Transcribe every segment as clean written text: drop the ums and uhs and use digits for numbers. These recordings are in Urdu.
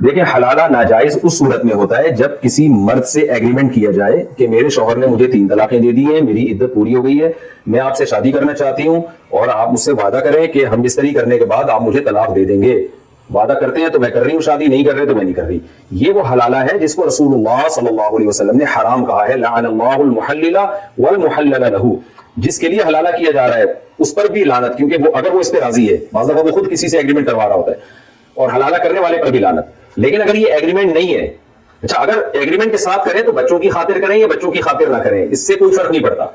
دیکھیں حلالہ ناجائز اس صورت میں ہوتا ہے جب کسی مرد سے ایگریمنٹ کیا جائے کہ میرے شوہر نے مجھے 3 طلاقیں دے دی ہیں، میری عدت پوری ہو گئی ہے، میں آپ سے شادی کرنا چاہتی ہوں اور آپ مجھ سے وعدہ کریں کہ ہم بستری کرنے کے بعد آپ مجھے طلاق دے دیں گے. وعدہ کرتے ہیں تو میں کر رہی ہوں شادی، نہیں کر رہے تو میں نہیں کر رہی. یہ وہ حلالہ ہے جس کو رسول اللہ صلی اللہ علیہ وسلم نے حرام کہا ہے. لعن اللہ المحلل والمحلل له، جس کے لیے حلالہ کیا جا رہا ہے اس پر بھی لعنت، کیونکہ وہ اگر وہ اس پہ راضی ہے، بعض دفعہ وہ خود کسی سے ایگریمنٹ کروا رہا ہوتا ہے، اور حلالہ کرنے والے پر بھی لعنت. لیکن اگر یہ ایگریمنٹ نہیں ہے، اچھا اگر ایگریمنٹ کے ساتھ کریں تو بچوں کی خاطر کریں یا بچوں کی خاطر نہ کریں، اس سے کوئی فرق نہیں پڑتا،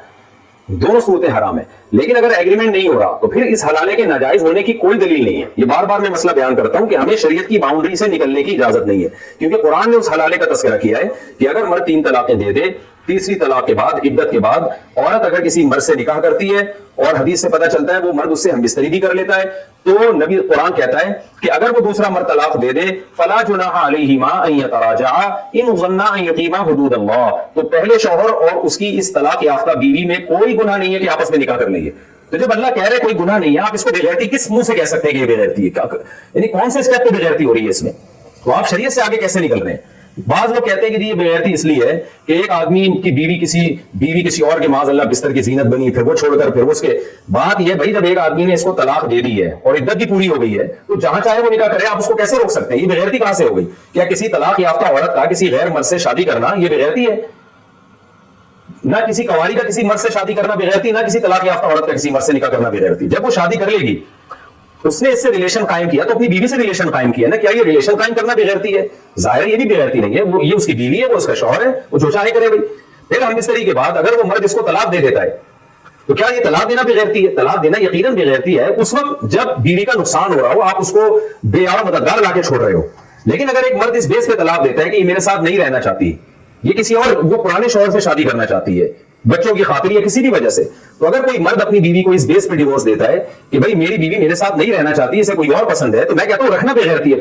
دونوں صورتیں حرام ہیں. لیکن اگر ایگریمنٹ نہیں ہو رہا تو پھر اس حلالے کے ناجائز ہونے کی کوئی دلیل نہیں ہے. یہ بار بار میں مسئلہ بیان کرتا ہوں کہ ہمیں شریعت کی باؤنڈری سے نکلنے کی اجازت نہیں ہے، کیونکہ قرآن نے اس حلالے کا تذکرہ کیا ہے کہ اگر مرد 3 طلاقیں دے دے، تیسری طلاق کے بعد عدت کے بعد عورت اگر کسی مرد سے نکاح کرتی ہے اور حدیث سے پتہ چلتا ہے وہ مرد اس سے ہم بستری بھی کر لیتا ہے، تو نبی قرآن کہتا ہے کہ اگر وہ دوسرا مرد طلاق دے دے فلا جناح علیہما ان یتراجعا ان ظنا ان یقیما حدود اللہ، تو پہلے شوہر اور اس کی اس طلاق یافتہ بیوی میں کوئی گناہ نہیں ہے کہ آپس میں نکاح کر لیں گے. تو جب اللہ کہہ رہے کوئی گناہ نہیں ہے، آپ اس کو بے غیرتی کس منہ سے کہہ سکتے ہیں کہ یہ بے غیرتی ہے؟ یعنی کون سے اسٹیپ پہ بے غیرتی ہو رہی ہے اس میں؟ تو آپ شریعت سے آگے کیسے نکل رہے ہیں؟ بعض لوگ کہتے ہیں کہ یہ بے غیرتی اس لیے ہے کہ ایک آدمی کی بیوی کسی اور کے معاذ اللہ بستر کی زینت بنی، پھر وہ چھوڑ کر پھر اس کے بات یہ بھائی جب ایک آدمی نے اس کو طلاق دے دی ہے اور عدت بھی پوری ہو گئی ہے تو جہاں چاہے وہ نکاح کرے، آپ اس کو کیسے روک سکتے ہیں؟ یہ بے غیرتی کہاں سے ہو گئی؟ کیا کسی طلاق یافتہ عورت کا کسی غیر مرد سے شادی کرنا یہ بے غیرتی ہے؟ نہ کسی کنواری کا کسی مرد سے شادی کرنا بے غیرتی، نہ کسی طلاق یافتہ عورت کا کسی مرد سے نکاح کرنا بے غیرتی. جب وہ شادی کر لے گی، اس نے اس سے ریلیشن قائم کیا تو اپنی بیوی سے ریلیشن قائم کیا نا، کیا یہ ریلیشن قائم کرنا بے غیرتی ہے؟ ظاہر ہے یہ بھی بے غیرتی نہیں ہے، وہ یہ اس کی بیوی ہے، وہ اس کا شوہر ہے، وہ جو چاہے کرے بھائی. پھر ہم بستری کے بعد اگر وہ مرد اس کو طلاق دے دیتا ہے تو کیا یہ طلاق دینا بے غیرتی ہے؟ طلاق دینا یقیناً بے غیرتی ہے اس وقت جب بیوی کا نقصان ہو رہا ہو، آپ اس کو بے یار مددگار لا کے چھوڑ رہے ہو. لیکن اگر ایک مرد اس بیس پہ طلاق دیتا ہے کہ یہ میرے ساتھ نہیں رہنا چاہتی، یہ کسی اور وہ پرانے شوہر سے شادی کرنا چاہتی ہے بچوں کی خاطر یا کسی بھی وجہ سے، تو اگر کوئی مرد اپنی بیوی کو اس بیس پہ ڈیورس دیتا ہے کہ بھائی میری بیوی میرے ساتھ نہیں رہنا چاہتی، اسے کوئی اور پسند ہے، تو میں کہتا ہوں رکھنا بے غیرتی ہے،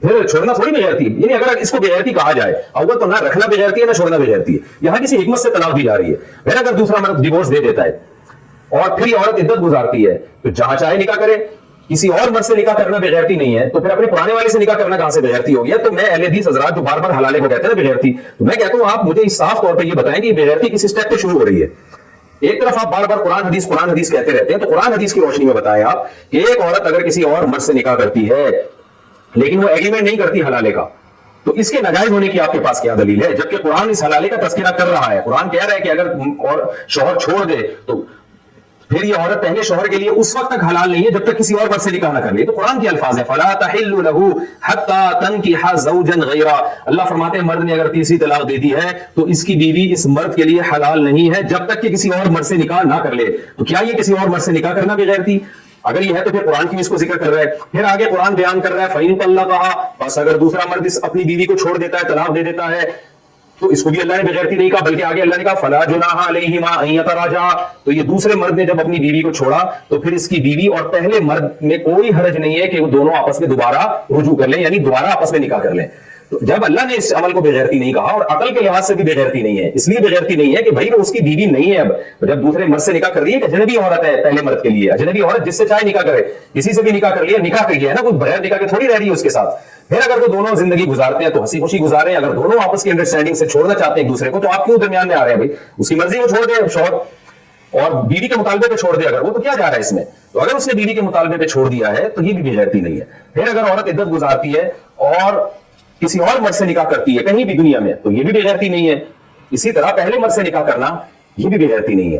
پھر چھوڑنا تھوڑی بے غیرتی ہے. یعنی اگر اس کو بے غیرتی کہا جائے اول تو نہ رکھنا بے غیرتی ہے نہ چھوڑنا بے غیرتی ہے، یہاں کسی حکمت سے طلاق دی جا رہی ہے. پھر اگر دوسرا مرد ڈیورس دے دیتا ہے اور پھر یہ عورت عدت گزارتی ہے تو جہاں چاہے نکاح کرے، کسی اور مرد سے نکاح کرنا بے غیرتی نہیں ہے، تو پھر اپنے پرانے والے سے نکاح کرنا کہاں سے بے غیرتی ہو گیا؟ تو میں اہل حدیث حضرات جو بار بار حلالے کو کہتے ہیں نا بے غیرتی، تو میں کہتا ہوں آپ مجھے صاف طور پہ یہ بتائیں کہ یہ بے غیرتی کس اسٹیپ پہ شروع ہو رہی ہے. ایک طرف آپ بار بار قرآن حدیث کہتے رہتے ہیں، تو قرآن حدیث کی روشنی میں بتائیں آپ کہ ایک عورت اگر کسی اور مرد سے نکاح کرتی ہے لیکن وہ ایگریمنٹ نہیں کرتی حلالے کا، تو اس کے ناجائز ہونے کی آپ کے پاس کیا دلیل ہے؟ جبکہ قرآن اس حلالے کا تذکرہ کر رہا ہے. قرآن کہہ رہا ہے کہ اگر اور شوہر چھوڑ دے تو پھر یہ عورت پہلے شوہر کے لیے اس وقت تک حلال نہیں ہے جب تک کسی اور مرد سے نکاح نہ کر لے. تو قرآن کے الفاظ ہیں فلا تحل له حتى تنكح زوجا غيره. اللہ فرماتے ہیں مرد نے اگر تیسری طلاق دے دی ہے تو اس کی بیوی اس مرد کے لیے حلال نہیں ہے جب تک کہ کسی اور مرد سے نکاح نہ کر لے. تو کیا یہ کسی اور مرد سے نکاح کرنا بے غیرتی؟ اگر یہ ہے تو پھر قرآن کی اس کو ذکر کر رہا ہے. پھر آگے قرآن بیان کر رہا ہے فَإِن طَلَّقَهَا، بس اگر دوسرا مرد اپنی بیوی کو چھوڑ دیتا ہے، طلاق دے دیتا ہے، تو اس کو بھی اللہ نے بے غیرتی نہیں کہا، بلکہ آگے اللہ نے کہا فلا جناح علیہما ان یتراجعا. تو یہ دوسرے مرد نے جب اپنی بیوی کو چھوڑا تو پھر اس کی بیوی اور پہلے مرد میں کوئی حرج نہیں ہے کہ وہ دونوں آپس میں دوبارہ رجوع کر لیں، یعنی دوبارہ آپس میں نکاح کر لیں. تو جب اللہ نے اس عمل کو بے غیرتی نہیں کہا اور عقل کے لحاظ سے بھی بے غیرتی نہیں ہے، اس لیے بے غیرتی نہیں ہے کہ بھائی وہ اس کی بیوی نہیں ہے. اب جب دوسرے مرد سے نکاح کر رہی ہے کہ اجنبی عورت ہے پہلے مرد کے لیے، اجنبی عورت جس سے چاہے نکاح کرے، کسی سے بھی نکاح کر لیا، نکاح کیا ہے نا، کوئی بغیر نکاح کے تھوڑی رہ رہی ہے اس کے ساتھ. پھر اگر وہ دونوں زندگی گزارتے ہیں تو ہنسی خوشی گزارے، اگر دونوں آپس کی انڈرسٹینڈنگ سے چھوڑنا چاہتے ہیں ایک دوسرے کو تو آپ کیوں درمیان میں آ رہے ہیں؟ بھائی اس کی مرضی وہ چھوڑ دے شوہر اور بیوی کے مطالبے پہ چھوڑ دے، اگر وہ تو کیا جا رہا ہے اس میں؟ تو اگر اس نے بیوی کے مطالبے پہ چھوڑ دیا ہے تو یہ بھی بے غیرتی نہیں ہے. پھر اگر عورت عدت گزارتی ہے اور کسی اور مرد سے نکاح کرتی ہے کہیں بھی دنیا میں تو یہ بھی بے غیرتی نہیں ہے. اسی طرح پہلے مرد سے نکاح کرنا یہ بھی بے غیرتی نہیں ہے.